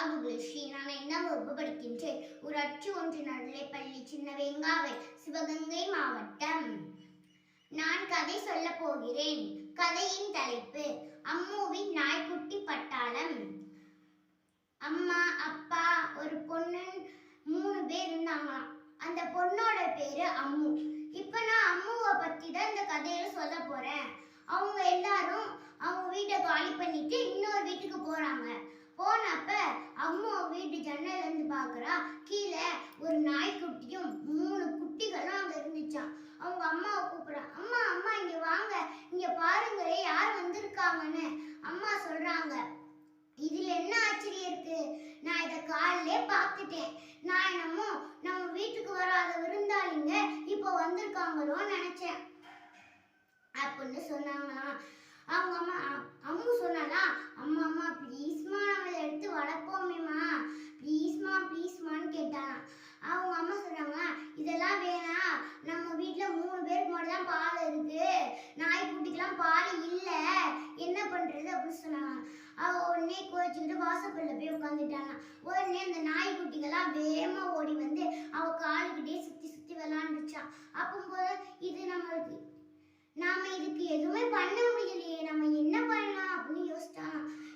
ராகுகிருஷ்ணி. நான் என்ன வகுப்பு படிக்கின்றேன்? ஊராட்சி ஒன்று நடுநிலைப்பள்ளி, சின்ன வெங்காவை, சிவகங்கை மாவட்டம். நான் கதை சொல்ல போகிறேன். கதையின் தலைப்பு அம்முவின் நாய்க்குட்டி பட்டாளம். அம்மா, அப்பா, ஒரு பொண்ணு, 3 பேர் இருந்தாங்களாம். அந்த பொண்ணோட பேரு அம்மு. இப்ப நான் அம்முவை பத்தி தான் இந்த கதையில சொல்ல போறேன். அவங்க எல்லாரும் அவங்க வீட்டை காலி பண்ணிட்டு இன்னொரு வீட்டுக்கு போறாங்க. போனப்ப அம்மு வீட்டு ஜன்னல்ல இருந்து பாக்குறா, கீழே ஒரு நாய்க்குட்டியும் 3 குட்டிகளும் அங்க இருந்துச்சான். அவங்க அம்மாவை கூப்பிடுறா, அம்மா அம்மா இங்க வாங்க, இங்க பாருங்களே யார் வந்திருக்காங்கன்னு. அம்மா சொல்றாங்க, இதுல என்ன ஆச்சரியம் இருக்கு? நான் இதை காலையிலே பார்த்துட்டேன். நான் என்னமோ நம்ம வீட்டுக்கு வராத விருந்தாளிங்க இப்போ வந்திருக்காங்களோன்னு நினைச்சேன் அப்படின்னு சொன்னாங்களாம். அவங்க அம்மா அம்மு சொன்னாலா, அம்மா அம்மா ப்ளீஸ்மா நம்மளை எடுத்து வளர்ப்போமேம்மா, ப்ளீஸ்மான்னு கேட்டாலாம். அவங்க அம்மா சொன்னாங்க, இதெல்லாம் வேணாம், நம்ம வீட்டில் 3 பேருக்கு மட்டும் தான் பால் இருக்கு, நாய்க்குட்டிக்கெல்லாம் பால் இல்லை, என்ன பண்றது அப்படின்னு சொன்னாங்க. அவ உடனே கோச்சிக்கிட்டு வாசப்பல்ல போய் உட்காந்துட்டாங்க. உடனே அந்த நாய்க்குட்டிகள்லாம் வேகமா ஓடி வந்து அவ காலுக்கிட்டே சுத்தி சுத்தி விளாண்டுச்சான். அப்போது இது நாம இதுக்கு எதுவுமே பண்ண முடியலையே, நம்ம என்ன பண்ணலாம் அப்படின்னு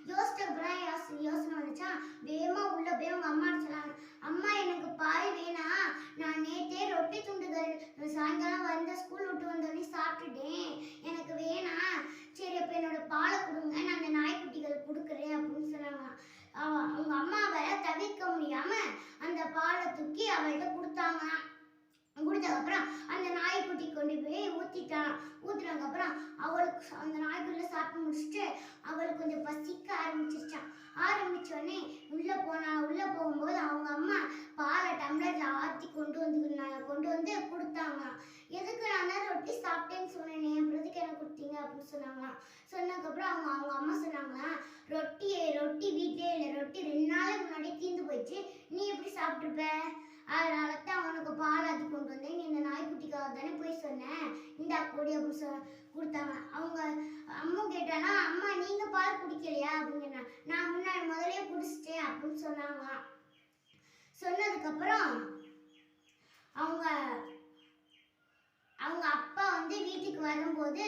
யோசிச்சப்பறம் யோசனை வந்துச்சான். வேகமா உள்ள போய் அவங்க அம்மா சொன்னாங்க, அம்மா எனக்கு பால் வேணாம், நான் நேற்றே ரொட்டி துண்டுகள் சாயங்காலம் ஸ்கூல் விட்டு வந்தோடனே சாப்பிட்டுட்டேன், எனக்கு வேணாம், சரி அப்ப என்னோட பாலை கொடுங்க, நான் அந்த நாய்க்குட்டிகள் கொடுக்குறேன் அப்படின்னு சொன்னாங்க. அவங்க அம்மாவை தவிர்க்க முடியாம அந்த பாலை தூக்கி அவள்கிட்ட கொடுத்தாங்க. கொடுத்ததுக்கப்புறம் அந்த நாய்க்குட்டி கொண்டு போய் ஊத்துனதுக்கு அப்புறம் அவளுக்கு அந்த நாய்க்குள்ள சாப்பிட்டு முடிச்சுட்டு அவளுக்கு கொஞ்சம் பசிக்க ஆரம்பிச்சோடனே உள்ள போகும்போது அவங்க அம்மா பாலை டம்ளர்ல ஆற்றி கொண்டு வந்து கொடுத்தாங்க. எதுக்கு நான் தான் ரொட்டி சாப்பிட்டேன்னு சொன்னேனே, அப்புறத்துக்கு எனக்கு கொடுத்தீங்க அப்படின்னு சொன்னாங்களாம். சொன்னதுக்கப்புறம் அவங்க அம்மா சொன்னாங்களாம், ரொட்டி வீட்டிலே இல்லை, ரொட்டி 2 நாளைக்கு முன்னாடி தீர்ந்து போயிடுச்சு, நீ எப்படி சாப்பிட்டுருப்ப, அதனால தான் அவனுக்கு பால் ஆற்றி கொண்டு வந்தேன், நீ இந்த நாய்க்குட்டிக்காக தானே போய் சொன்னேன், இந்தா கொடி அப்படின்னு கொடுத்தாங்க. அவங்க அம்மா கேட்டானா, அம்மா நீங்க பால் குடிக்கலையா அப்படின்னு. நான் முதலே குடிச்சிட்டேன் அப்படின்னு சொன்னாங்க. சொன்னதுக்கப்புறம் அவங்க அப்பா வீட்டுக்கு வரும்போது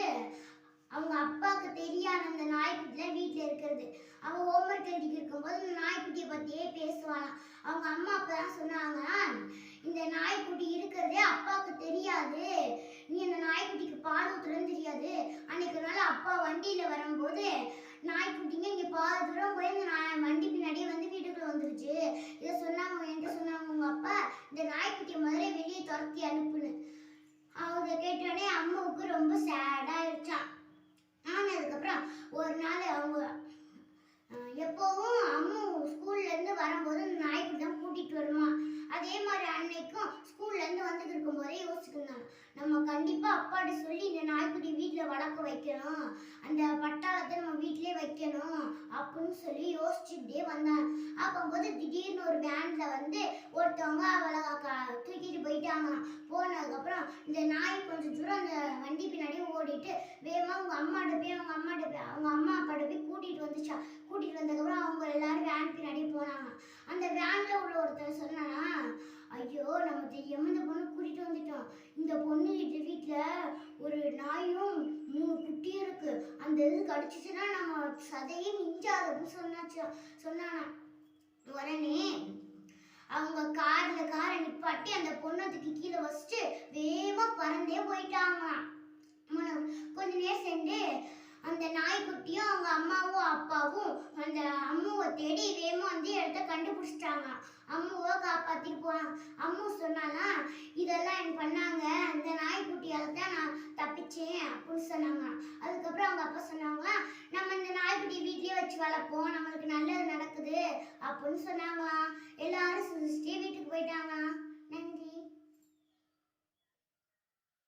அவங்க அப்பாவுக்கு தெரியாத அந்த நாய்க்குட்டிலாம் வீட்டில் இருக்கிறது. அவன் ஹோம்ஒர்க் எழுதிட்டு இருக்கும்போது இந்த நாய்க்குட்டியை பற்றியே பேசுவாளாம். அவங்க அம்மா அப்போ தான் சொன்னாங்க, இந்த நாய்க்குட்டி இருக்கிறதே அப்பாவுக்கு தெரியாது, நீ அந்த நாய்க்குட்டிக்கு பால் ஊற்றுறன்னு தெரியாது. அன்னைக்கு நாள் அப்பா வண்டியில் வரும்போது நாய்க்குட்டிங்க இங்கே பால் தூரம் போய் இந்த வண்டி பின்னாடியே வீட்டுக்குள்ளே வந்துருச்சு. இதை என்கிட்ட சொன்னாங்க உங்கள் அப்பா, இந்த நாய்க்குட்டியை முதல்ல வெளியே துரத்தி அனுப்புன்னு. அவங்க கேட்டோடனே அம்மாவுக்கு ரொம்ப சேடாகிடுச்சான். ஆனதுக்கப்புறம் ஒரு நாள் அவங்க எப்போவும் அம்மு ஸ்கூல்லேருந்து வரும்போது நாய்க்குட்டி தான் கூட்டிகிட்டு வருமா. அதே மாதிரி அன்னைக்கும் ஸ்கூல்லேருந்து வந்துட்டு இருக்கும்போதே யோசிச்சுருந்தாங்க, நம்ம கண்டிப்பாக அப்பாட்ட சொல்லி இந்த நாய்க்குட்டி வீட்டில் வளர்க்க வைக்கணும், அந்த பட்டாளத்தை நம்ம வீட்டிலே வைக்கணும் அப்படின்னு சொல்லி யோசிச்சுக்கிட்டே வந்தாங்க. அப்போது திடீர்னு ஒரு வேனில் ஒருத்தவங்க அவளை தூக்கிட்டு போயிட்டாங்க. போனதுக்கப்புறம் இந்த நாய் கொஞ்சம் தூரம் அந்த வண்டி பின்னாடியே ஓடிட்டு வேகமாக அவங்க அம்மா அப்பாட்ட போய் கூட்டிகிட்டு வந்துச்சா. கூட்டிகிட்டு வந்ததுக்கப்புறம் அவங்க எல்லாரும் வேன் பின்னாடியே போனாங்க. அந்த வேனில் உள்ள ஒருத்தர் சொன்னானா, ஐயோ நம்ம தெரியாமல் இந்த பொண்ணு கூட்டிகிட்டு வந்துட்டோம், இந்த பொண்ணு வீட்டில் ஒரு நாயும் 3 குட்டியும் இருக்கு, அந்த இது கடிச்சிச்சுன்னா நம்ம சதையே மிஞ்சாது அப்படின்னு சொன்னானா. உடனே அவங்க காரை நிப்பாட்டி அந்த பொண்ணத்துக்கு கீழே வச்சுட்டு வேகமாக பறந்தே போயிட்டாங்க. கொஞ்ச நேரம் சென்று அந்த நாய்க்குட்டியும் அவங்க அம்மாவும் அப்பாவும் அந்த அம்முவை தேடி வேகமாக இடத்த கண்டுபிடிச்சிட்டாங்க. அம்முவை காப்பாற்றிட்டு போனாங்க. அம்மு சொன்னாலாம், இதெல்லாம் எனக்கு பண்ணாங்க, அந்த நாய்க்குட்டியால் தான் நான் தப்பிச்சேன் அப்படின்னு சொன்னாங்க. அதுக்கப்புறம் அவங்க அப்பா சொன்னாங்களா, நம்ம இந்த நாய்க்குட்டி வீட்லேயே வச்சு வளர்ப்போம், நம்மளுக்கு நல்லது நடக்குது அப்படின்னு சொன்னாங்களாம். எல்லாரும் சிரிச்சுட்டே வீட்டுக்கு போயிட்டாங்க. நன்றி.